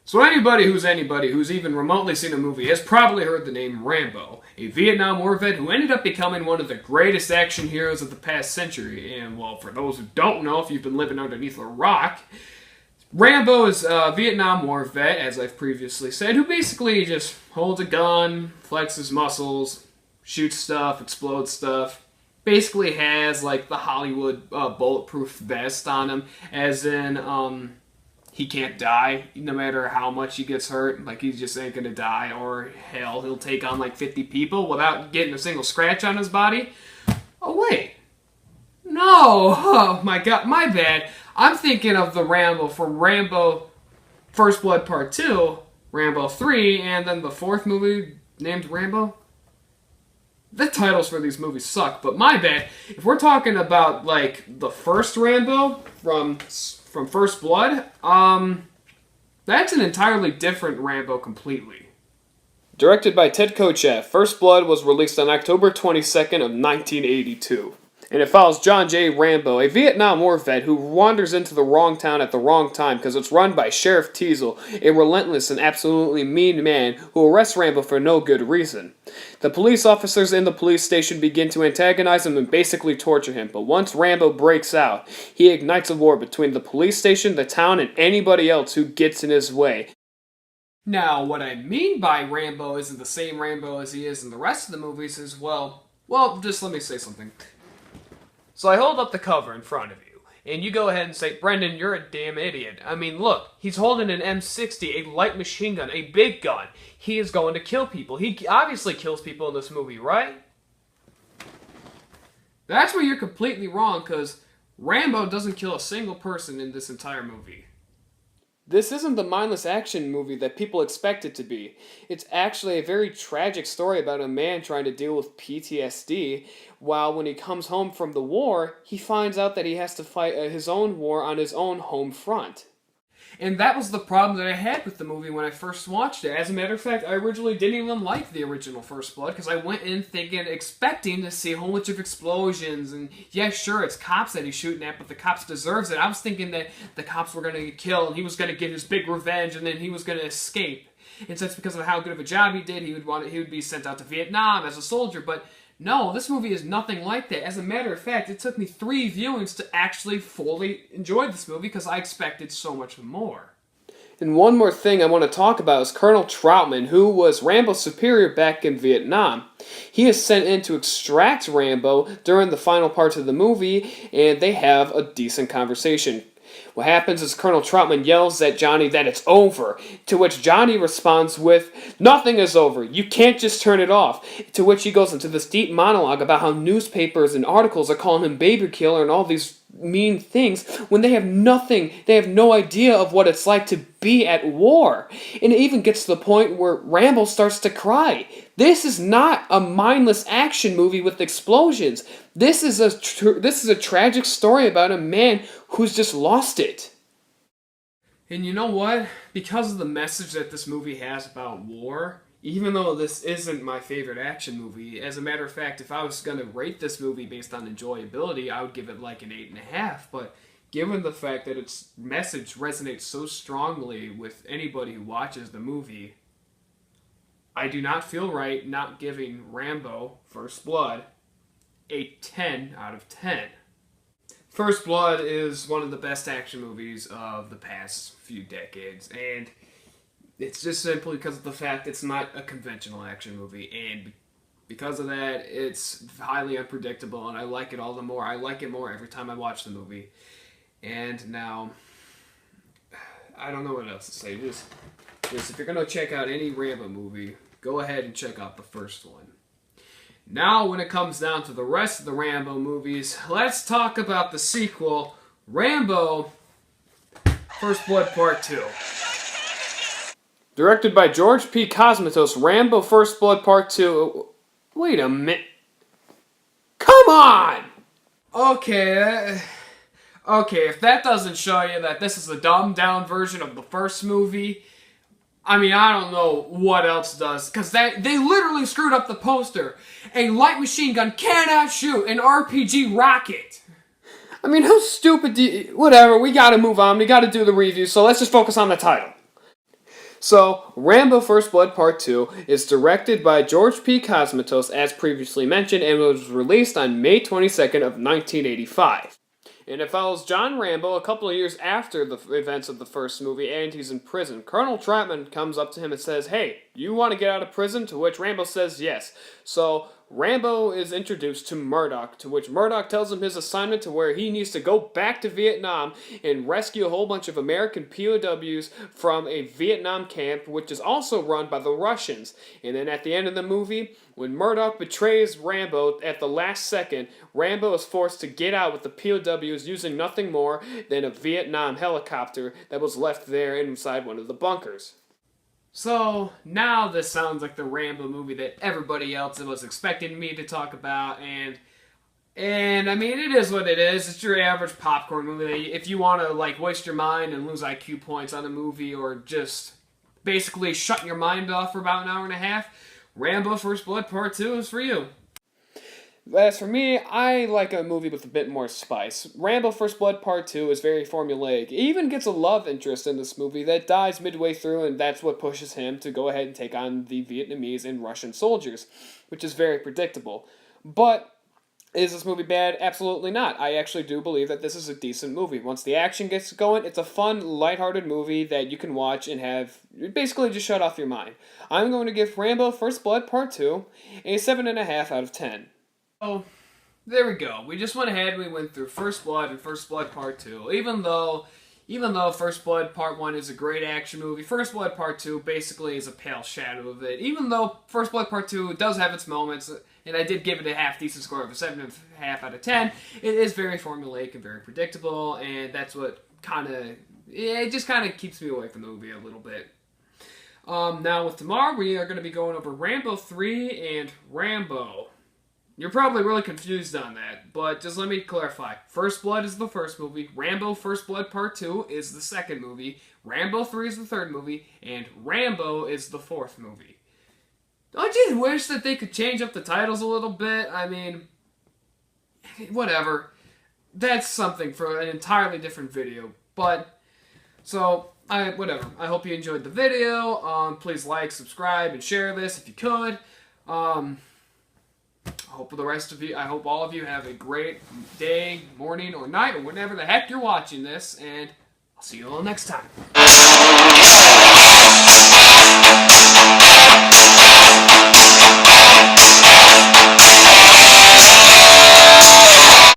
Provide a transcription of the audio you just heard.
So anybody who's even remotely seen a movie has probably heard the name Rambo, a Vietnam War vet who ended up becoming one of the greatest action heroes of the past century. And, well, for those who don't know, if you've been living underneath a rock, Rambo is a Vietnam War vet, as I've previously said, who basically just holds a gun, flexes muscles, shoots stuff, explodes stuff. Basically has, like, the Hollywood bulletproof vest on him, as in, he can't die no matter how much he gets hurt. Like, he just ain't gonna die, or hell, he'll take on like 50 people without getting a single scratch on his body. Oh, wait. No! Oh, my God. My bad. I'm thinking of the Rambo from Rambo First Blood Part 2, Rambo 3, and then the fourth movie named Rambo. The titles for these movies suck, but my bad. If we're talking about, like, the first Rambo from First Blood, that's an entirely different Rambo completely. Directed by Ted Kotcheff, First Blood was released on October 22nd of 1982. And it follows John J. Rambo, a Vietnam War vet who wanders into the wrong town at the wrong time because it's run by Sheriff Teasel, a relentless and absolutely mean man who arrests Rambo for no good reason. The police officers in the police station begin to antagonize him and basically torture him, but once Rambo breaks out, he ignites a war between the police station, the town, and anybody else who gets in his way. Now, what I mean by Rambo isn't the same Rambo as he is in the rest of the movies as well, just let me say something. So I hold up the cover in front of you, and you go ahead and say, Brendan, you're a damn idiot. I mean, look, he's holding an M60, a light machine gun, a big gun. He is going to kill people. He obviously kills people in this movie, right? That's where you're completely wrong, because Rambo doesn't kill a single person in this entire movie. This isn't the mindless action movie that people expect it to be. It's actually a very tragic story about a man trying to deal with PTSD, while when he comes home from the war, he finds out that he has to fight his own war on his own home front. And that was the problem that I had with the movie when I first watched it. As a matter of fact, I originally didn't even like the original First Blood, because I went in expecting to see a whole bunch of explosions, and yeah, sure, it's cops that he's shooting at, but the cops deserves it. I was thinking that the cops were going to get killed, and he was going to get his big revenge, and then he was going to escape. And so it's because of how good of a job he did, he would be sent out to Vietnam as a soldier, but no, this movie is nothing like that. As a matter of fact, it took me 3 viewings to actually fully enjoy this movie because I expected so much more. And one more thing I want to talk about is Colonel Troutman, who was Rambo's superior back in Vietnam. He is sent in to extract Rambo during the final parts of the movie, and they have a decent conversation. What happens is Colonel Troutman yells at Johnny that it's over, to which Johnny responds with, "Nothing is over, you can't just turn it off," to which he goes into this deep monologue about how newspapers and articles are calling him baby killer and all these mean things when they have no idea of what it's like to be at war. And it even gets to the point where Rambo starts to cry. This is not a mindless action movie with explosions. This is a tragic story about a man who's just lost it. And you know what? Because of the message that this movie has about war, even though this isn't my favorite action movie, as a matter of fact, if I was going to rate this movie based on enjoyability, I would give it like an 8.5, but given the fact that its message resonates so strongly with anybody who watches the movie, I do not feel right not giving Rambo First Blood a 10 out of 10. First Blood is one of the best action movies of the past few decades, and it's just simply because of the fact it's not a conventional action movie, and because of that, it's highly unpredictable, and I like it all the more. I like it more every time I watch the movie. And now, I don't know what else to say. Just if you're going to check out any Rambo movie, go ahead and check out the first one. Now, when it comes down to the rest of the Rambo movies, let's talk about the sequel, Rambo First Blood Part 2. Directed by George P. Cosmatos, Rambo First Blood Part 2... Wait a minute. Come on! Okay, if that doesn't show you that this is a dumbed-down version of the first movie, I mean, I don't know what else does, because they literally screwed up the poster. A light machine gun cannot shoot an RPG rocket. I mean, how stupid whatever, we gotta move on, we gotta do the review, so let's just focus on the title. So, Rambo First Blood Part 2 is directed by George P. Cosmatos, as previously mentioned, and was released on May 22nd of 1985. And it follows John Rambo a couple of years after the events of the first movie, and he's in prison. Colonel Trotman comes up to him and says, "Hey, you want to get out of prison?" To which Rambo says yes. So Rambo is introduced to Murdoch, to which Murdoch tells him his assignment to where he needs to go back to Vietnam and rescue a whole bunch of American POWs from a Vietnam camp, which is also run by the Russians. And then at the end of the movie, when Murdoch betrays Rambo at the last second, Rambo is forced to get out with the POWs using nothing more than a Vietnam helicopter that was left there inside one of the bunkers. So, now this sounds like the Rambo movie that everybody else was expecting me to talk about, and I mean, it is what it is. It's your average popcorn movie. If you want to, like, waste your mind and lose IQ points on a movie, or just basically shut your mind off for about an hour and a half, Rambo First Blood Part 2 is for you. As for me, I like a movie with a bit more spice. Rambo First Blood Part 2 is very formulaic. He even gets a love interest in this movie that dies midway through, and that's what pushes him to go ahead and take on the Vietnamese and Russian soldiers, which is very predictable. But is this movie bad? Absolutely not. I actually do believe that this is a decent movie. Once the action gets going, it's a fun, lighthearted movie that you can watch and have basically just shut off your mind. I'm going to give Rambo First Blood Part 2 a 7.5 out of 10. Oh, there we go. We just went ahead and we went through First Blood and First Blood Part 2. Even though First Blood Part 1 is a great action movie, First Blood Part 2 basically is a pale shadow of it. Even though First Blood Part 2 does have its moments, and I did give it a half-decent score of a 7.5 out of 10, it is very formulaic and very predictable, and that's what it just kind of keeps me away from the movie a little bit. Now with tomorrow, we are going to be going over Rambo 3 and Rambo. You're probably really confused on that, but just let me clarify. First Blood is the first movie, Rambo First Blood Part 2 is the second movie, Rambo 3 is the third movie, and Rambo is the fourth movie. Don't you wish that they could change up the titles a little bit? I mean, whatever. That's something for an entirely different video, but, so, whatever. I hope you enjoyed the video. Please like, subscribe, and share this if you could. I hope all of you have a great day, morning, or night, or whenever the heck you're watching this, and I'll see you all next time.